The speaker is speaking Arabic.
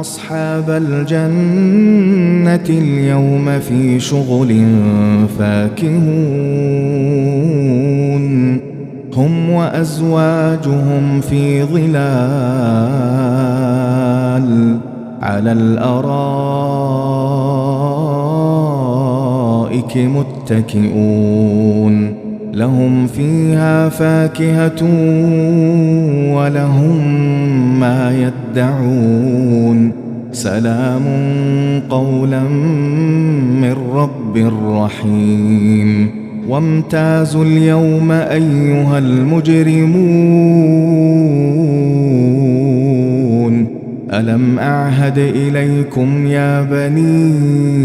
أصحاب الجنة اليوم في شغل فاكهون هم وأزواجهم في ظلال على الأرائك متكئون لهم فيها فاكهة ولهم ما يدعون سلام قولا من رب رحيم وامتازوا اليوم أيها المجرمون ألم أعهد إليكم يا بني